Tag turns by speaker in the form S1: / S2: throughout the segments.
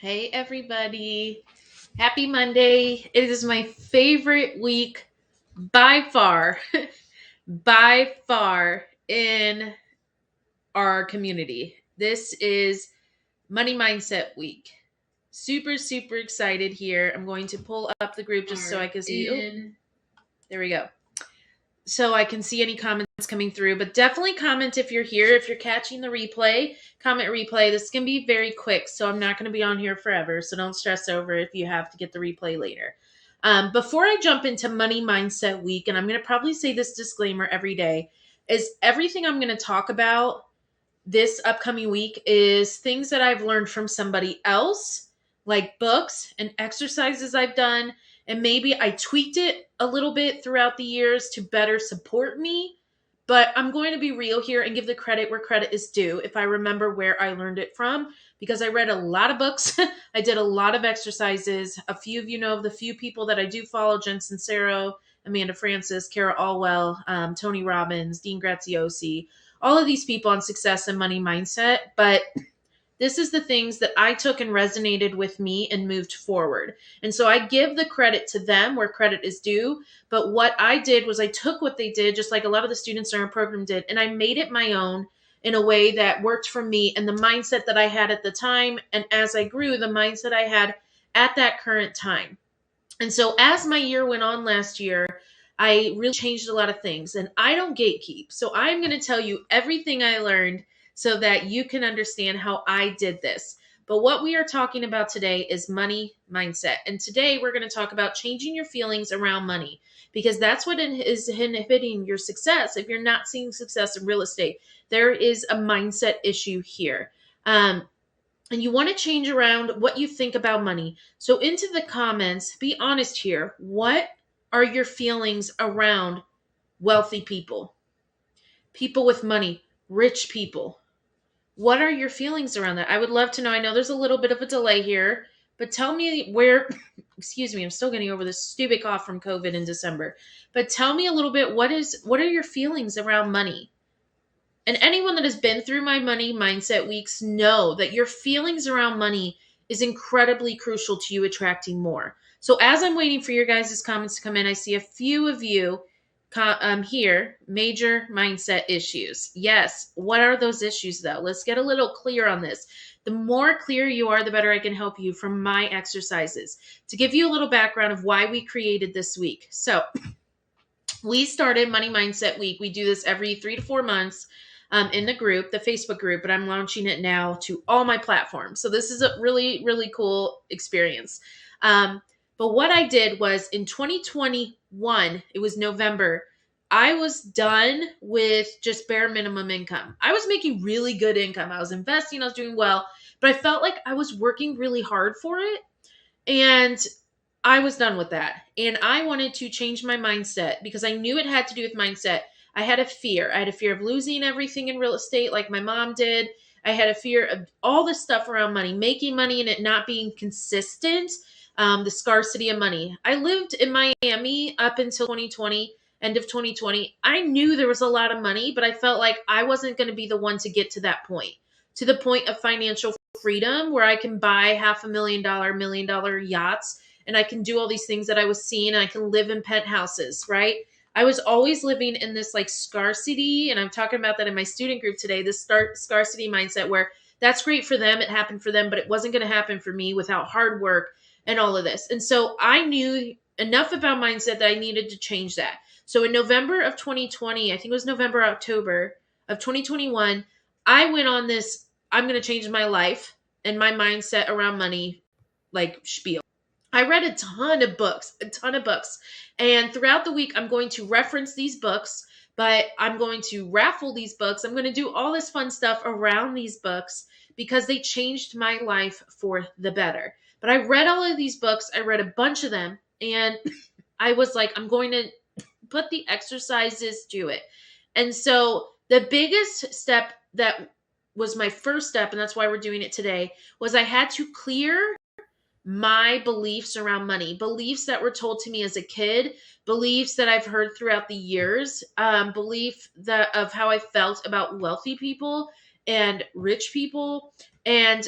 S1: Hey, everybody. Happy Monday. It is my favorite week by far, by far in our community. This is Money Mindset Week. Super, super excited here. I'm going to pull up the group just so I can see. There we go. So I can see any comments coming through, but definitely comment if you're here. If you're catching the replay, comment replay. This can be very quick, so I'm not going to be on here forever, so don't stress over if you have to get the replay later. Before I jump into Money Mindset Week, and I'm going to probably say this disclaimer every day, is everything I'm going to talk about this upcoming week is things that I've learned from somebody else, like books and exercises I've done. And maybe I tweaked it a little bit throughout the years to better support me. But I'm going to be real here and give the credit where credit is due if I remember where I learned it from, because I read a lot of books. I did a lot of exercises. A few of you know of the few people that I do follow: Jen Sincero, Amanda Francis, Kara Allwell, Tony Robbins, Dean Graziosi, all of these people on success and money mindset. But this is the things that I took and resonated with me and moved forward. And so I give the credit to them where credit is due. But what I did was I took what they did, just like a lot of the students in our program did, and I made it my own in a way that worked for me and the mindset that I had at the time. And as I grew, the mindset I had at that current time. And so as my year went on last year, I really changed a lot of things, and I don't gatekeep. So I'm going to tell you everything I learned so that you can understand how I did this. But what we are talking about today is money mindset. And today we're going to talk about changing your feelings around money, because that's what is inhibiting your success. If you're not seeing success in real estate, there is a mindset issue here. And you want to change around what you think about money. So into the comments, be honest here. What are your feelings around wealthy people, people with money, rich people? What are your feelings around that? I would love to know. I know there's a little bit of a delay here, but tell me where, excuse me, I'm still getting over this stupid cough from COVID in December. But tell me a little bit, what are your feelings around money? And anyone that has been through my money mindset weeks know that your feelings around money is incredibly crucial to you attracting more. So as I'm waiting for your guys' comments to come in, I see a few of you here, major mindset issues. Yes. What are those issues though? Let's get a little clear on this. The more clear you are, the better I can help you from my exercises. To give you a little background of why we created this week. So we started Money Mindset Week. We do this every 3 to 4 months in the group, the Facebook group, but I'm launching it now to all my platforms. So this is a really, really cool experience. But what I did was in 2021, it was November, I was done with just bare minimum income. I was making really good income. I was investing, I was doing well, but I felt like I was working really hard for it. And I was done with that. And I wanted to change my mindset because I knew it had to do with mindset. I had a fear. I had a fear of losing everything in real estate like my mom did. I had a fear of all this stuff around money, making money and it not being consistent, the scarcity of money. I lived in Miami up until 2020, end of 2020. I knew there was a lot of money, but I felt like I wasn't going to be the one to get to that point, to the point of financial freedom where I can buy $500,000, $1 million yachts, and I can do all these things that I was seeing. I can live in penthouses, right? I was always living in this like scarcity, and I'm talking about that in my student group today, this scarcity mindset where that's great for them, it happened for them, but it wasn't going to happen for me without hard work and all of this. And so I knew enough about mindset that I needed to change that. So in November of 2020, I think it was November, October of 2021, I went on this, I'm going to change my life and my mindset around money, like spiel. I read a ton of books. And throughout the week, I'm going to reference these books, but I'm going to raffle these books. I'm going to do all this fun stuff around these books because they changed my life for the better. But I read all of these books. I read a bunch of them. And I was like, I'm going to put the exercises to it. And so the biggest step that was my first step, and that's why we're doing it today, was I had to clear my beliefs around money, beliefs that were told to me as a kid, beliefs that I've heard throughout the years, belief that of how I felt about wealthy people and rich people, and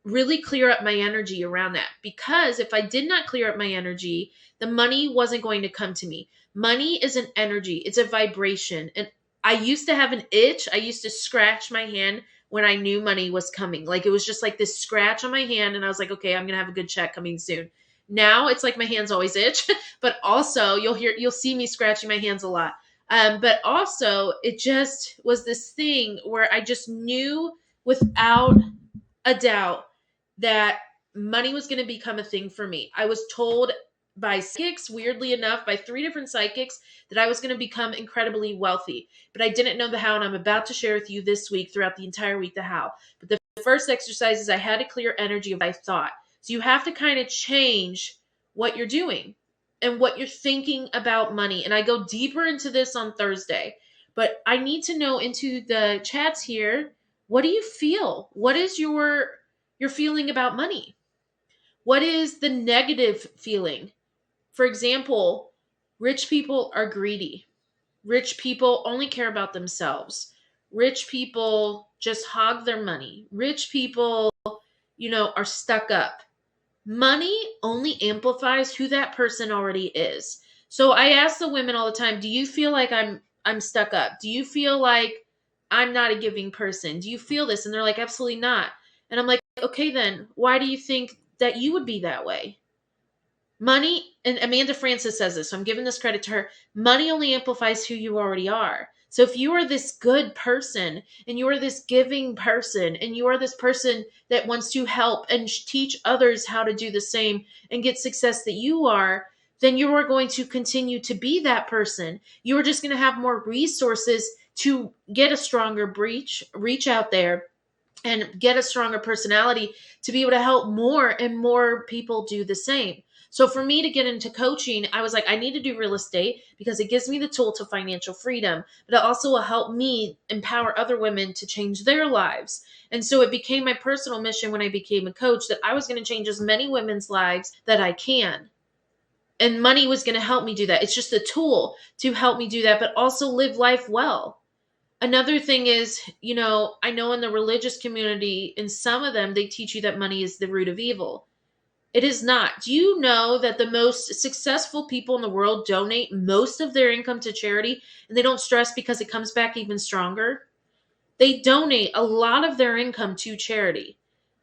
S1: really clear up my energy around that, because if I did not clear up my energy, the money wasn't going to come to me. Money is an energy, it's a vibration. And I used to have an itch. I used to scratch my hand when I knew money was coming. Like it was just like this scratch on my hand, and I was like, okay, I'm gonna have a good check coming soon. Now it's like my hands always itch, but also you'll see me scratching my hands a lot. But also it just was this thing where I just knew without a doubt that money was going to become a thing for me. I was told by psychics, weirdly enough, by 3 different psychics, that I was going to become incredibly wealthy. But I didn't know the how, and I'm about to share with you this week, throughout the entire week, the how. But the first exercise is I had a clear energy of what I thought. So you have to kind of change what you're doing and what you're thinking about money. And I go deeper into this on Thursday. But I need to know into the chats here, what do you feel? What is your feeling about money? What is the negative feeling? For example, rich people are greedy. Rich people only care about themselves. Rich people just hog their money. Rich people, are stuck up. Money only amplifies who that person already is. So I ask the women all the time, do you feel like I'm stuck up? Do you feel like I'm not a giving person? Do you feel this? And they're like, absolutely not. And I'm like, okay, then why do you think that you would be that way? Money, and Amanda Francis says this, so I'm giving this credit to her. Money only amplifies who you already are. So if you are this good person, and you are this giving person, and you are this person that wants to help and teach others how to do the same and get success that you are, then you are going to continue to be that person. You are just going to have more resources to get a stronger reach out there and get a stronger personality to be able to help more and more people do the same. So for me to get into coaching, I was like, I need to do real estate because it gives me the tool to financial freedom, but it also will help me empower other women to change their lives. And so it became my personal mission when I became a coach that I was going to change as many women's lives that I can. And money was going to help me do that. It's just a tool to help me do that, but also live life well. Another thing is, I know in the religious community, in some of them, they teach you that money is the root of evil. It is not. Do you know that the most successful people in the world donate most of their income to charity, and they don't stress because it comes back even stronger? They donate a lot of their income to charity.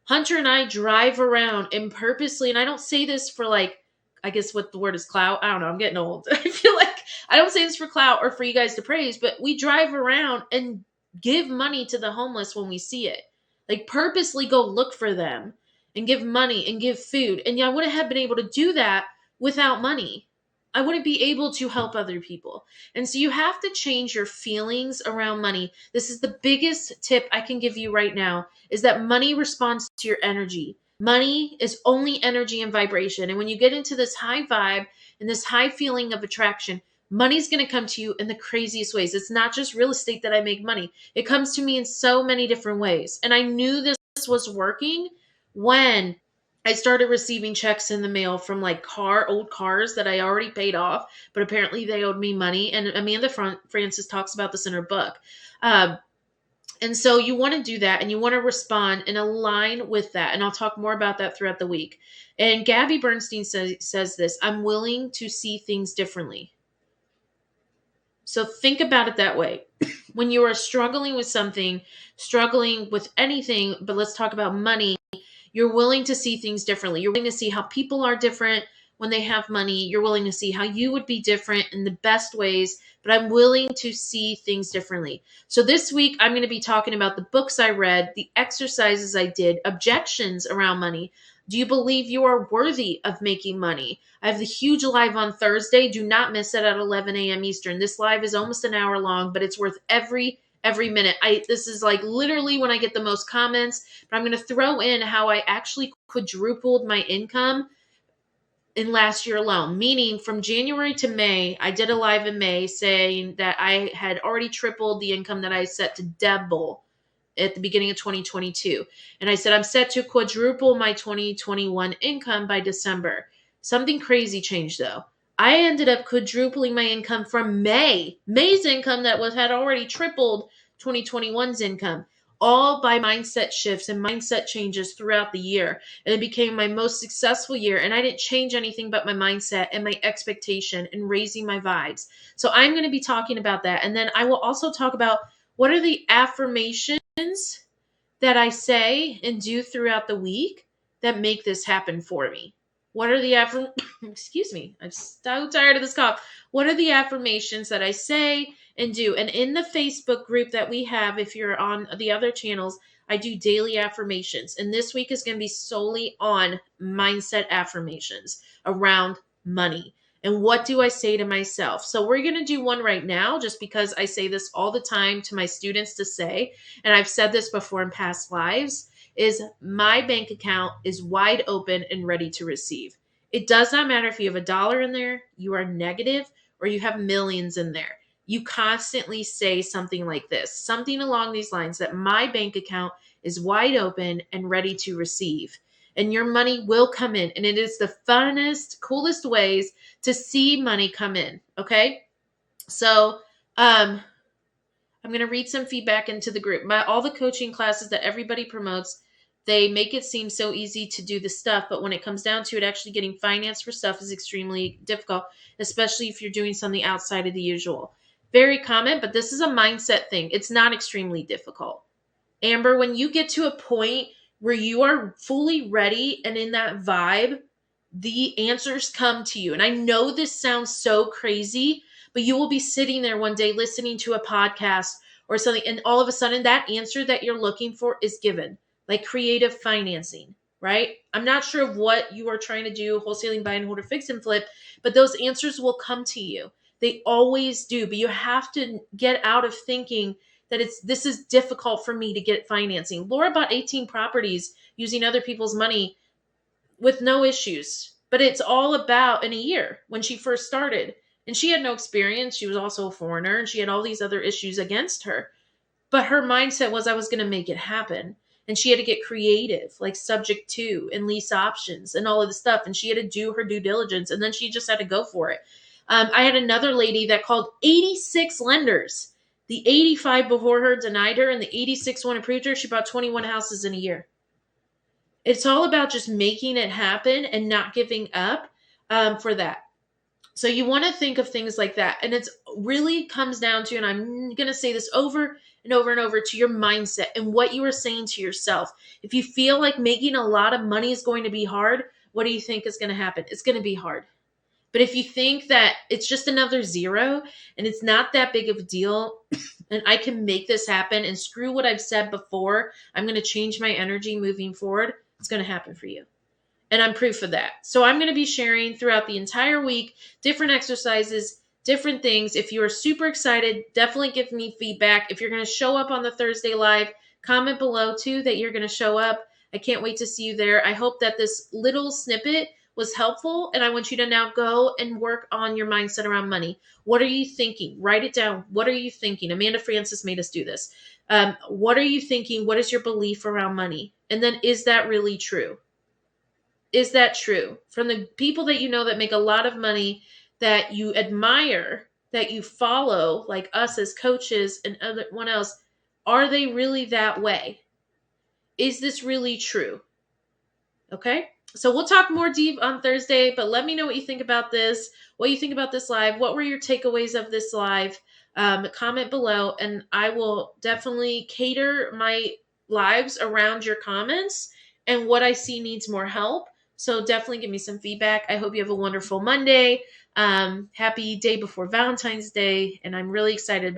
S1: Hunter and I drive around and purposely, and I don't say this for I guess what the word is, clout. I don't know. I'm getting old. I feel like I don't say this for clout or for you guys to praise, but we drive around and give money to the homeless when we see it. Like purposely go look for them and give money and give food. And yeah, I wouldn't have been able to do that without money. I wouldn't be able to help other people. And so you have to change your feelings around money. This is the biggest tip I can give you right now, is that money responds to your energy. Money is only energy and vibration. And when you get into this high vibe and this high feeling of attraction, money's going to come to you in the craziest ways. It's not just real estate that I make money. It comes to me in so many different ways. And I knew this was working when I started receiving checks in the mail from old cars that I already paid off, but apparently they owed me money. And Amanda Francis talks about this in her book. And so you want to do that, and you want to respond and align with that. And I'll talk more about that throughout the week. And Gabby Bernstein says this, I'm willing to see things differently. So think about it that way. When you are struggling with something, struggling with anything, but let's talk about money, you're willing to see things differently. You're willing to see how people are different when they have money. You're willing to see how you would be different in the best ways, but I'm willing to see things differently. So this week, I'm going to be talking about the books I read, the exercises I did, objections around money. Do you believe you are worthy of making money? I have the huge live on Thursday. Do not miss it at 11 a.m. Eastern. This live is almost an hour long, but it's worth every minute. This is literally when I get the most comments, but I'm going to throw in how I actually quadrupled my income in last year alone, meaning from January to May. I did a live in May saying that I had already tripled the income that I set to double at the beginning of 2022. And I said, I'm set to quadruple my 2021 income by December. Something crazy changed though. I ended up quadrupling my income from May's income that had already tripled 2021's income. all by mindset shifts and mindset changes throughout the year. And it became my most successful year. And I didn't change anything but my mindset and my expectation and raising my vibes. So I'm going to be talking about that. And then I will also talk about what are the affirmations that I say and do throughout the week that make this happen for me. What are the excuse me, I'm so tired of this cough. What are the affirmations that I say and do? And in the Facebook group that we have, if you're on the other channels, I do daily affirmations. And this week is going to be solely on mindset affirmations around money. And what do I say to myself? So we're going to do one right now just because I say this all the time to my students to say, and I've said this before in past lives, is my bank account is wide open and ready to receive. It does not matter if you have $1 in there, you are negative, or you have millions in there. You constantly say something like this, something along these lines, that my bank account is wide open and ready to receive. And your money will come in. And it is the funnest, coolest ways to see money come in. Okay. So, I'm going to read some feedback into the group. All the coaching classes that everybody promotes, they make it seem so easy to do the stuff, but when it comes down to it, actually getting finance for stuff is extremely difficult, especially if you're doing something outside of the usual. Very common, but this is a mindset thing. It's not extremely difficult. Amber, when you get to a point where you are fully ready and in that vibe, the answers come to you. And I know this sounds so crazy, but you will be sitting there one day listening to a podcast or something, and all of a sudden that answer that you're looking for is given, like creative financing, right? I'm not sure of what you are trying to do, wholesaling, buy and hold, or fix and flip, but those answers will come to you. They always do, but you have to get out of thinking that this is difficult for me to get financing. Laura bought 18 properties using other people's money with no issues. But it's all about in a year when she first started. And she had no experience. She was also a foreigner and she had all these other issues against her. But her mindset was, I was going to make it happen. And she had to get creative, like subject to and lease options and all of the stuff. And she had to do her due diligence. And then she just had to go for it. I had another lady that called 86 lenders. The 85 before her denied her, and the 86 one approved her. She bought 21 houses in a year. It's all about just making it happen and not giving up for that. So you want to think of things like that. And it's really comes down to, and I'm going to say this over and over and over, to your mindset and what you are saying to yourself. If you feel like making a lot of money is going to be hard, what do you think is going to happen? It's going to be hard. But if you think that it's just another zero and it's not that big of a deal and I can make this happen and screw what I've said before, I'm going to change my energy moving forward, it's going to happen for you. And I'm proof of that. So I'm going to be sharing throughout the entire week different exercises, different things. If you are super excited, definitely give me feedback. If you're going to show up on the Thursday live, comment below too that you're going to show up. I can't wait to see you there. I hope that this little snippet was helpful, and I want you to now go and work on your mindset around money. What are you thinking? Write it down. What are you thinking? Amanda Francis made us do this. What are you thinking? What is your belief around money? And then, is that really true? Is that true? From the people that you know that make a lot of money, that you admire, that you follow, like us as coaches and everyone else, are they really that way? Is this really true? Okay? So we'll talk more deep on Thursday, but let me know what you think about this, what you think about this live. What were your takeaways of this live? Comment below, and I will definitely cater my lives around your comments and what I see needs more help. So definitely give me some feedback. I hope you have a wonderful Monday. Happy day before Valentine's Day, and I'm really excited